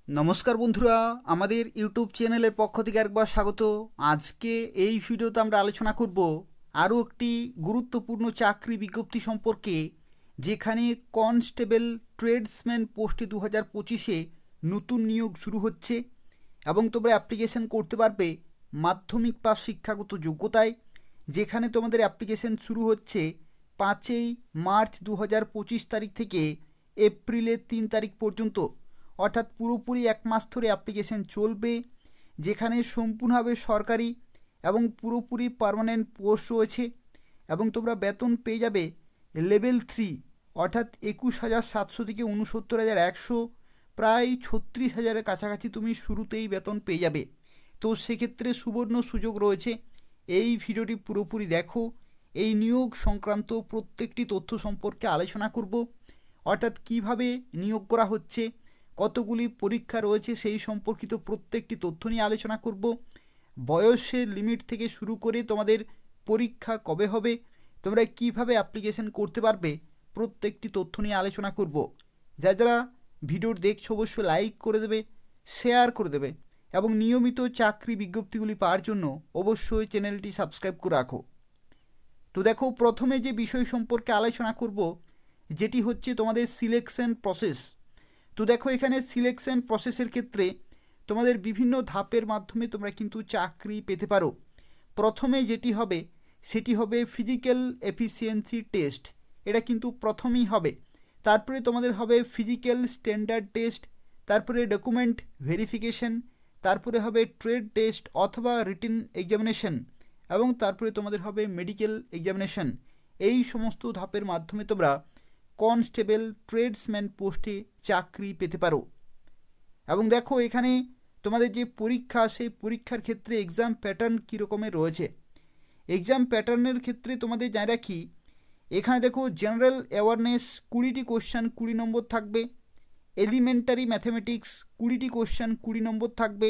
নমস্কার বন্ধুরা, আমাদের ইউটিউব চ্যানেলের পক্ষ থেকে একবার স্বাগত। আজকে এই ভিডিওতে আমরা আলোচনা করব আরও একটি গুরুত্বপূর্ণ চাকরি বিজ্ঞপ্তি সম্পর্কে, যেখানে কনস্টেবল ট্রেডসম্যান পোস্টে 2025-এ নতুন নিয়োগ শুরু হচ্ছে এবং তোমরা অ্যাপ্লিকেশন করতে পারবে মাধ্যমিক পাস শিক্ষাগত যোগ্যতায়। যেখানে তোমাদের অ্যাপ্লিকেশন শুরু হচ্ছে 5ই মার্চ 2025 তারিখ থেকে এপ্রিলের 3 তারিখ পর্যন্ত, অর্থাৎ পুরোপুরি এক মাস ধরে অ্যাপ্লিকেশন চলবে। যেখানে সম্পূর্ণভাবে সরকারি এবং পুরোপুরি পার্মানেন্ট পোস্ট রয়েছে এবং তোমরা বেতন পেয়ে যাবে লেভেল 3, অর্থাৎ 21,700 থেকে 69,100, প্রায় 36,000-এর কাছাকাছি তুমি শুরুতেই বেতন পেয়ে যাবে। তো সেক্ষেত্রে সুবর্ণ সুযোগ রয়েছে। এই ভিডিওটি পুরোপুরি দেখো, এই নিয়োগ সংক্রান্ত প্রত্যেকটি তথ্য সম্পর্কে আলোচনা করব, অর্থাৎ কিভাবে নিয়োগ করা হচ্ছে, কতগুলি পরীক্ষা রয়েছে সেই সম্পর্কিত প্রত্যেকটি তথ্য নিয়ে আলোচনা করব। বয়সের লিমিট থেকে শুরু করে তোমাদের পরীক্ষা কবে হবে, তোমরা কিভাবে অ্যাপ্লিকেশন করতে পারবে, প্রত্যেকটি তথ্য নিয়ে আলোচনা করব। যারা ভিডিও দেখছো অবশ্যই লাইক করে দেবে, শেয়ার করে দেবে এবং নিয়মিত চাকরি বিজ্ঞপ্তিগুলি পাওয়ার জন্য অবশ্যই চ্যানেলটি সাবস্ক্রাইব করে রাখো। তো দেখো, প্রথমে যে বিষয় সম্পর্কে আলোচনা করব যেটি হচ্ছে তোমাদের সিলেকশন প্রসেস। তো দেখো, এখানে সিলেকশন প্রসেসের ক্ষেত্রে তোমাদের বিভিন্ন ধাপের মাধ্যমে তোমরা কিন্তু চাকরি পেতে পারো। প্রথমে যেটি হবে সেটি হবে ফিজিক্যাল এফিসিয়েন্সি টেস্ট, এটা কিন্তু প্রথমেই হবে। তারপরে তোমাদের হবে ফিজিক্যাল স্ট্যান্ডার্ড টেস্ট, তারপরে ডকুমেন্ট ভেরিফিকেশন, তারপরে হবে ট্রেড টেস্ট অথবা রিটেন এক্সামিনেশন, এবং তারপরে তোমাদের হবে মেডিকেল এক্সামিনেশন। এই সমস্ত ধাপের মাধ্যমে তোমরা কনস্টেবল ট্রেডসম্যান পোস্টে চাকরি পেতে পারো। এবং দেখো, এখানে তোমাদের যে পরীক্ষা, সেই পরীক্ষার ক্ষেত্রে এক্সাম প্যাটার্ন কী রকমের রয়েছে। এক্সাম প্যাটার্নের ক্ষেত্রে তোমাদের জানা রাখি, এখানে দেখো জেনারেল অ্যাওয়ারনেস 20টি কোশ্চেন 20 নম্বর থাকবে, এলিমেন্টারি ম্যাথামেটিক্স 20টি কোশ্চেন 20 নম্বর থাকবে,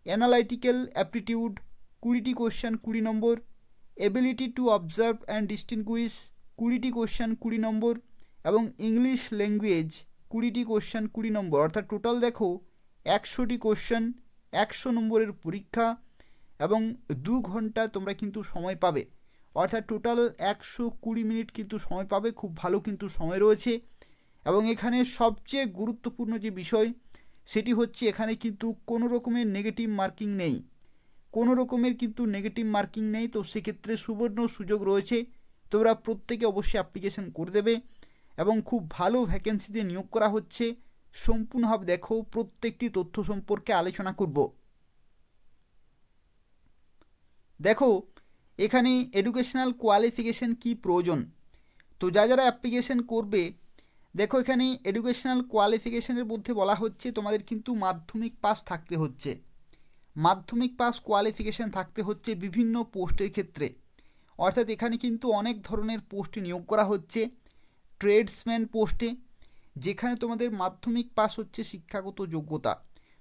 অ্যানালাইটিক্যাল অ্যাপটিটিউড 20টি কোশ্চেন 20 নম্বর, ability to observe and distinguish 20টি কোশ্চেন 20 নম্বর, এবং ইংলিশ ল্যাঙ্গুয়েজ 20টি কোশ্চেন 20 নম্বর। অর্থাৎ টোটাল দেখো 100টি কোশ্চেন, 100 নম্বরের পরীক্ষা এবং 2 ঘন্টা তোমরা কিন্তু সময় পাবে। অর্থাৎ টোটাল 120 মিনিট কিন্তু সময় পাবে, খুব ভালো কিন্তু সময় রয়েছে। এবং এখানে সবচেয়ে গুরুত্বপূর্ণ যে বিষয় সেটি হচ্ছে, এখানে কিন্তু কোনো রকমের নেগেটিভ মার্কিং নেই, কোনো রকমের কিন্তু নেগেটিভ মার্কিং নেই। তো সেক্ষেত্রে সুবর্ণ সুযোগ রয়েছে, তোমরা প্রত্যেকে অবশ্যই অ্যাপ্লিকেশন করে দেবে এবং খুব ভালো ভ্যাকেন্সিতে নিয়োগ করা হচ্ছে। সম্পূর্ণভাবে দেখো, প্রত্যেকটি তথ্য সম্পর্কে আলোচনা করব। দেখো, এখানে এডুকেশনাল কোয়ালিফিকেশন কি প্রয়োজন। তো যারা অ্যাপ্লিকেশন করবে, দেখো এখানে এডুকেশনাল কোয়ালিফিকেশনের মধ্যে বলা হচ্ছে তোমাদের কিন্তু মাধ্যমিক পাস থাকতে হচ্ছে। মাধ্যমিক পাস কোয়ালিফিকেশান থাকতে হচ্ছে বিভিন্ন পোস্টের ক্ষেত্রে। অর্থাৎ এখানে কিন্তু অনেক ধরনের পোস্টে নিয়োগ করা হচ্ছে। ট্রেডসম্যান পোস্টে, যেখানে তোমাদের মাধ্যমিক পাস হচ্ছে শিক্ষাগত যোগ্যতা।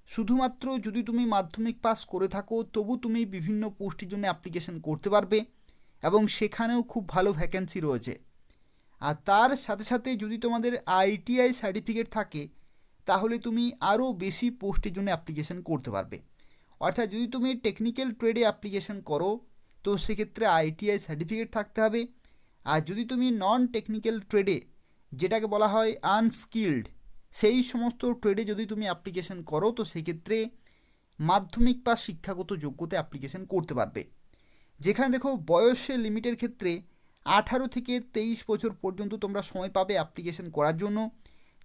শুধুমাত্র যদি তুমি মাধ্যমিক পাস করে থাকো তবু তুমি বিভিন্ন পোস্টের জন্য অ্যাপ্লিকেশন করতে পারবে এবং সেখানেও খুব ভালো ভ্যাকেন্সি রয়েছে। আর তার সাথে সাথে যদি তোমাদের আইটিআই সার্টিফিকেট থাকে তাহলে তুমি আরও বেশি পোস্টের জন্য অ্যাপ্লিকেশন করতে পারবে। অর্থাৎ যদি তুমি টেকনিক্যাল ট্রেডে অ্যাপ্লিকেশন করো তো সেক্ষেত্রে আইটিআই সার্টিফিকেট থাকতে হবে। আর যদি তুমি নন টেকনিক্যাল ট্রেডে, যেটাকে বলা হয় আনস্কিল্ড, সেই সমস্ত ট্রেডে যদি তুমি অ্যাপ্লিকেশন করো তো সেক্ষেত্রে মাধ্যমিক পাস শিক্ষাগত যোগ্যতা অ্যাপ্লিকেশন করতে পারবে। যেখানে দেখো বয়সের লিমিটের ক্ষেত্রে 18 থেকে 23 বছর পর্যন্ত তোমরা সময় পাবে অ্যাপ্লিকেশন করার জন্য।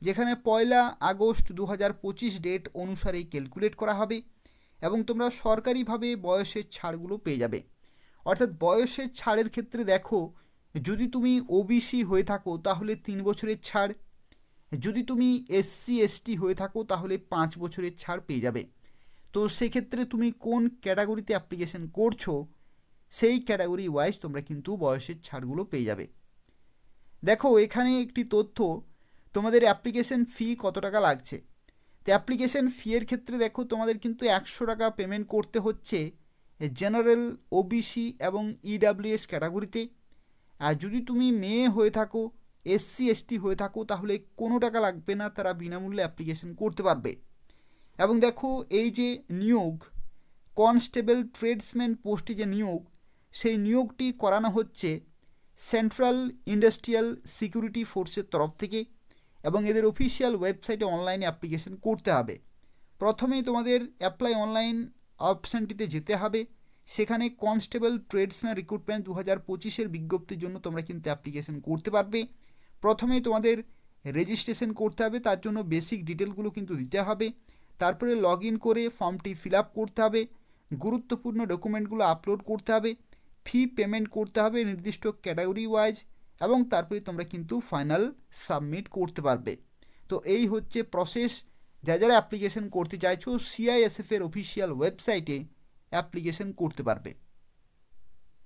যেখানে 1 আগস্ট 2025 ডেট অনুসারে ক্যালকুলেট করা হবে এবং তোমরা সরকারিভাবে বয়সের ছাড়গুলো পেয়ে যাবে। অর্থাৎ বয়সের ছাড়ের ক্ষেত্রে দেখো, যদি তুমি ওবিসি হয়ে থাকো তাহলে 3 বছরের ছাড়, যদি তুমি এসসি এসটি হয়ে থাকো তাহলে 5 বছরের ছাড় পেয়ে যাবে। তো সেক্ষেত্রে তুমি কোন ক্যাটাগরিতে অ্যাপ্লিকেশন করছো সেই ক্যাটাগরি ওয়াইজ তোমরা কিন্তু বয়সের ছাড়গুলো পেয়ে যাবে। দেখো, এখানে একটি তথ্য, তোমাদের অ্যাপ্লিকেশন ফি কত টাকা লাগছে। তো অ্যাপ্লিকেশন ফি এর ক্ষেত্রে দেখো, তোমাদের কিন্তু 100 টাকা পেমেন্ট করতে হচ্ছে জেনারেল, ওবিসি এবং ইডাব্লিউএস ক্যাটাগরিতে। আর যদি তুমি মেয়ে হয়ে থাকো, এসসি এসটি হয়ে থাকো তাহলে কোনো টাকা লাগবে না, তারা বিনামূল্যে অ্যাপ্লিকেশন করতে পারবে। এবং দেখো এই যে নিয়োগ, কনস্টেবল ট্রেডসম্যান পোস্টে যে নিয়োগ, সেই নিয়োগটি করানো হচ্ছে সেন্ট্রাল ইন্ডাস্ট্রিয়াল সিকিউরিটি ফোর্সের তরফ থেকে এবং এদের অফিসিয়াল ওয়েবসাইটে অনলাইনে অ্যাপ্লিকেশন করতে হবে। প্রথমেই তোমাদের অ্যাপ্লাই অনলাইন অপশানটিতে যেতে হবে। সেখানে কনস্টেবল ট্রেডসম্যান রিক্রুটমেন্ট 2025 বিজ্ঞপ্তির জন্য তোমরা কিন্তু অ্যাপ্লিকেশন করতে পারবে। প্রথমেই তোমাদের রেজিস্ট্রেশন করতে হবে, তার জন্য বেসিক ডিটেলগুলো কিন্তু দিতে হবে। তারপরে লগ ইন করে ফর্মটি ফিল আপ করতে হবে, গুরুত্বপূর্ণ ডকুমেন্টগুলো আপলোড করতে হবে, ফি পেমেন্ট করতে হবে নির্দিষ্ট ক্যাটাগরি ওয়াইজ, এবং তারপরে তোমরা কিন্তু ফাইনাল সাবমিট করতে পারবে। তো এই হচ্ছে প্রসেস। যারা অ্যাপ্লিকেশন করতে চাইছো সিআইএসএফের অফিসিয়াল ওয়েবসাইটে অ্যাপ্লিকেশন করতে পারবে।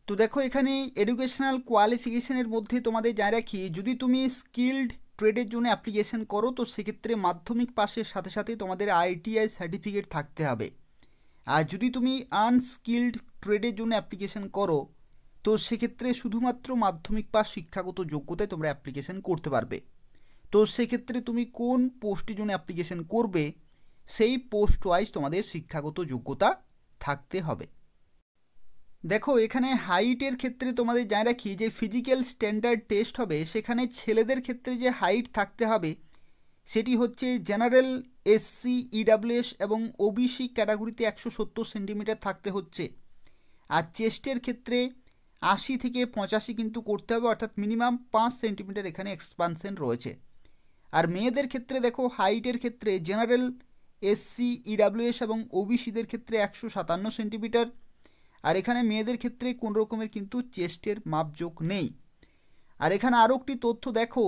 তো দেখো এখানে এডুকেশনাল কোয়ালিফিকেশনের মধ্যে তোমাদের যা রাখি, যদি তুমি স্কিল্ড ট্রেডের জন্য অ্যাপ্লিকেশন করো তো সেক্ষেত্রে মাধ্যমিক পাসের সাথে সাথে তোমাদের আইটিআই সার্টিফিকেট থাকতে হবে। আর যদি তুমি আনস্কিল্ড ট্রেডের জন্য অ্যাপ্লিকেশন করো তো সেক্ষেত্রে শুধুমাত্র মাধ্যমিক পাস শিক্ষাগত যোগ্যতায় তোমরা অ্যাপ্লিকেশন করতে পারবে। তো সেক্ষেত্রে তুমি কোন পোস্টের জন্য অ্যাপ্লিকেশন করবে সেই পোস্ট ওয়াইজ তোমাদের শিক্ষাগত যোগ্যতা থাকতে হবে। দেখো এখানে হাইটের ক্ষেত্রে তোমাদের জানা রাখি যে ফিজিক্যাল স্ট্যান্ডার্ড টেস্ট হবে, সেখানে ছেলেদের ক্ষেত্রে যে হাইট থাকতে হবে সেটি হচ্ছে জেনারেল, এসসি, ইডাব্লিউএস এবং ওবিসি ক্যাটাগরিতে 170 সেন্টিমিটার থাকতে হচ্ছে। আর চেস্টের ক্ষেত্রে 80 থেকে 85 কিন্তু করতে হবে, অর্থাৎ মিনিমাম 5 সেন্টিমিটার এখানে এক্সপানশন রয়েছে। আর মেয়েদের ক্ষেত্রে দেখো হাইটের ক্ষেত্রে জেনারেল, এসসি, ইডাব্লিউএস এবং ওবিসিদের ক্ষেত্রে 157 সেন্টিমিটার। আর এখানে মেয়েদের ক্ষেত্রে কোন রকমের কিন্তু চেস্টের মাপজোক নেই। আর এখানে আরও একটি তথ্য দেখো,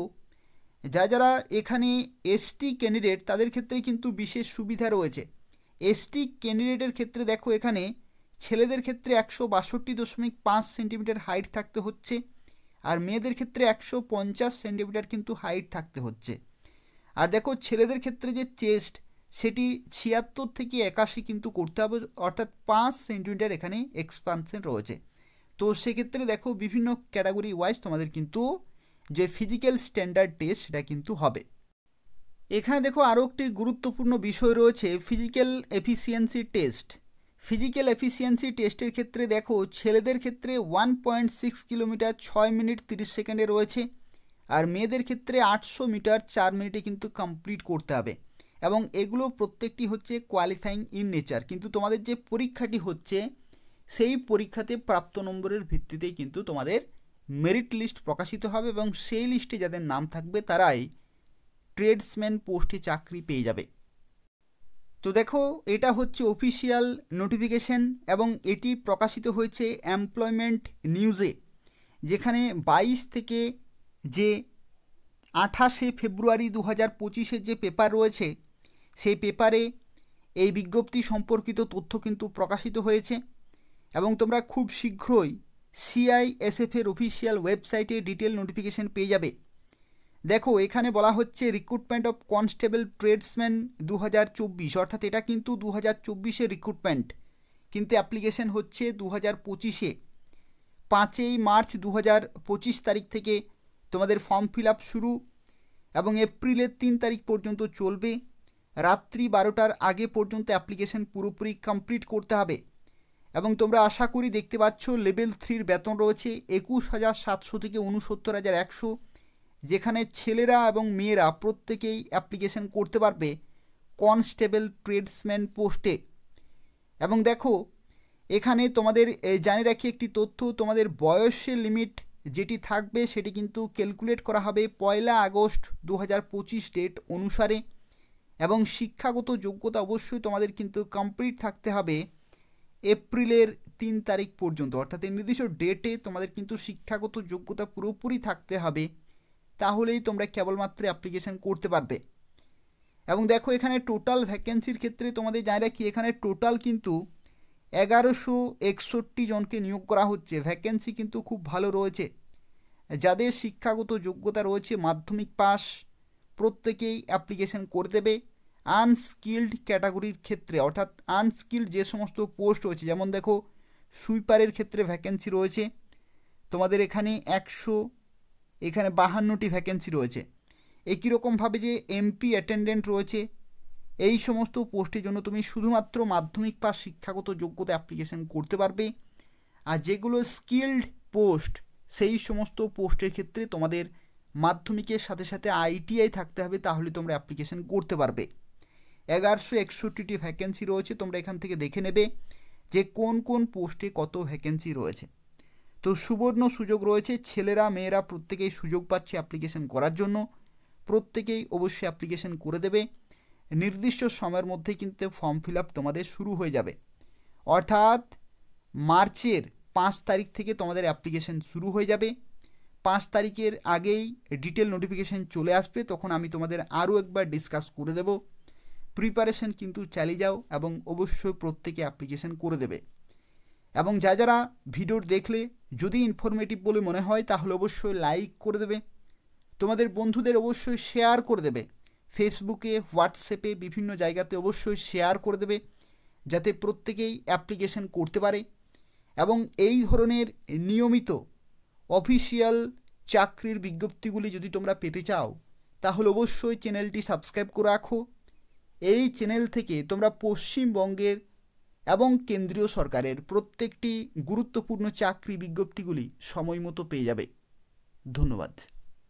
যারা এখানে এসটি ক্যান্ডিডেট তাদের ক্ষেত্রে কিন্তু বিশেষ সুবিধা রয়েছে। এসটি ক্যান্ডিডেটের ক্ষেত্রে দেখো এখানে ছেলেদের ক্ষেত্রে 162.5 সেন্টিমিটার হাইট থাকতে হচ্ছে, আর মেয়েদের ক্ষেত্রে 150 সেন্টিমিটার কিন্তু হাইট থাকতে হচ্ছে। আর দেখো ছেলেদের ক্ষেত্রে যে চেস্ট সেটি 76 থেকে 81 কিন্তু করতে হবে, অর্থাৎ 5 সেন্টিমিটার এখানে এক্সপানশন রয়েছে। তো সেক্ষেত্রে দেখো বিভিন্ন ক্যাটাগরি ওয়াইজ তোমাদের কিন্তু যে ফিজিক্যাল স্ট্যান্ডার্ড টেস্ট সেটা কিন্তু হবে। এখানে দেখো আরও একটি গুরুত্বপূর্ণ বিষয় রয়েছে physical efficiency test. Physical efficiency টেস্টের ক্ষেত্রে দেখো ছেলেদের ক্ষেত্রে 1.6 কিলোমিটার 6 মিনিট 30 সেকেন্ডে রয়েছে, আর মেয়েদের ক্ষেত্রে 800 মিটার 4 মিনিটে কিন্তু কমপ্লিট করতে হবে। এবং এগুলো প্রত্যেকটি হচ্ছে কোয়ালিফাইং ইন নেচার, কিন্তু তোমাদের যে পরীক্ষাটি হচ্ছে সেই পরীক্ষাতে প্রাপ্ত নম্বরের ভিত্তিতেই কিন্তু তোমাদের মেরিট লিস্ট প্রকাশিত হবে এবং সেই লিস্টে যাদের নাম থাকবে তারাই ট্রেডসম্যান পোস্টে চাকরি পেয়ে যাবে। তো দেখো এটা হচ্ছে অফিসিয়াল নোটিফিকেশন এবং এটি প্রকাশিত হয়েছে এমপ্লয়মেন্ট নিউজে, যেখানে 22 থেকে যে 28 ফেব্রুয়ারি 2025 যে পেপার রয়েছে সেই পেপারে এই বিজ্ঞপ্তি সম্পর্কিত তথ্য কিন্তু প্রকাশিত হয়েছে এবং তোমরা খুব শীঘ্রই সিআইএসএফের অফিসিয়াল ওয়েবসাইটে ডিটেল নোটিফিকেশন পেয়ে যাবে। দেখো এখানে বলা হচ্ছে রিক্রুটমেন্ট অফ কনস্টেবল ট্রেডসম্যান 2024, অর্থাৎ এটা কিন্তু 2024 রিক্রুটমেন্ট, কিন্তু অ্যাপ্লিকেশন হচ্ছে 2025। 5 মার্চ 2025 তারিখ থেকে তোমাদের ফর্ম ফিল আপ শুরু এবং এপ্রিলের 3 তারিখ পর্যন্ত চলবে। রাত্রি 12টার আগে পর্যন্ত অ্যাপ্লিকেশন পুরোপুরি কমপ্লিট করতে হবে এবং তোমরা আশা করি দেখতে পাচ্ছ লেভেল 3 বেতন রয়েছে 21,700 থেকে 69,100, যেখানে ছেলেরা এবং মেয়েরা প্রত্যেকেই অ্যাপ্লিকেশন করতে পারবে কনস্টেবল ট্রেডসম্যান পোস্টে। এবং দেখো এখানে তোমাদের জানিয়ে রাখি একটি তথ্য, তোমাদের বয়সের লিমিট যেটি থাকবে সেটি কিন্তু ক্যালকুলেট করা হবে 1 আগস্ট 2025 ডেট অনুসারে এবং শিক্ষাগত যোগ্যতা অবশ্যই তোমাদের কিন্তু কমপ্লিট থাকতে হবে এপ্রিলের 3 তারিখ পর্যন্ত, অর্থাৎ এই নির্দিষ্ট ডেটে তোমাদের কিন্তু শিক্ষাগত যোগ্যতা পুরোপুরি থাকতে হবে, তাহলেই তোমরা কেবলমাত্র অ্যাপ্লিকেশন করতে পারবে। এবং দেখো এখানে টোটাল ভ্যাকেন্সির ক্ষেত্রে তোমাদের জানিয়ে রাখি এখানে টোটাল কিন্তু 1161 জনকে নিয়োগ করা হচ্ছে। ভ্যাকেন্সি কিন্তু খুব ভালো রয়েছে, যাদের শিক্ষাগত যোগ্যতা রয়েছে মাধ্যমিক পাস প্রত্যেকেই অ্যাপ্লিকেশন করে দেবে। আনস্কিল্ড ক্যাটাগরির ক্ষেত্রে, অর্থাৎ আনস্কিল্ড যে সমস্ত পোস্ট রয়েছে, যেমন দেখো সুইপারের ক্ষেত্রে ভ্যাকেন্সি রয়েছে তোমাদের এখানে 52টি ভ্যাকেন্সি রয়েছে। একই রকমভাবে যে এমপি অ্যাটেন্ডেন্ট রয়েছে এই সমস্ত পোস্টের জন্য তুমি শুধুমাত্র মাধ্যমিক পাস শিক্ষাগত যোগ্যতা অ্যাপ্লিকেশন করতে পারবে। আর যেগুলো স্কিল্ড পোস্ট, সেই সমস্ত পোস্টের ক্ষেত্রে তোমাদের মাধ্যমিকের সাথে সাথে ITI থাকতে হবে, তাহলে তোমরা অ্যাপ্লিকেশন করতে পারবে। 1161টি ভ্যাকেন্সি রয়েছে, তোমরা এখান থেকে দেখে নেবে যে কোন কোন পোস্টে কত ভ্যাকেন্সি রয়েছে। তো সুবর্ণ সুযোগ রয়েছে, ছেলেরা মেয়েরা প্রত্যেকেই সুযোগ পাচ্ছে অ্যাপ্লিকেশন করার জন্য। প্রত্যেকেই অবশ্যই অ্যাপ্লিকেশন করে দেবে। নির্দিষ্ট সময়ের মধ্যেই কিন্তু ফর্ম ফিল আপ তোমাদের শুরু হয়ে যাবে, অর্থাৎ মার্চের 5 তারিখ থেকে তোমাদের অ্যাপ্লিকেশন শুরু হয়ে যাবে। 5 তারিখের আগেই ডিটেল নোটিফিকেশান চলে আসবে, তখন আমি তোমাদের আরও একবার ডিসকাস করে দেব। প্রিপারেশন কিন্তু চালিয়ে যাও এবং অবশ্যই প্রত্যেকে অ্যাপ্লিকেশন করে দেবে। এবং যারা ভিডিও দেখলে যদি ইনফরমেটিভ বলে মনে হয় তাহলে অবশ্যই লাইক করে দেবে, তোমাদের বন্ধুদের অবশ্যই শেয়ার করে দেবে, ফেসবুকে হোয়াটসঅ্যাপে বিভিন্ন জায়গাতে অবশ্যই শেয়ার করে দেবে, যাতে প্রত্যেকেই অ্যাপ্লিকেশন করতে পারে। এবং এই ধরনের নিয়মিত অফিসিয়াল চাকরির বিজ্ঞপ্তিগুলি যদি তোমরা পেতে চাও তাহলে অবশ্যই চ্যানেলটি সাবস্ক্রাইব করে রাখো। এই চ্যানেল থেকে তোমরা পশ্চিমবঙ্গের এবং কেন্দ্রীয় সরকারের প্রত্যেকটি গুরুত্বপূর্ণ চাকরি বিজ্ঞপ্তিগুলি সময় মতো পেয়ে যাবে। ধন্যবাদ।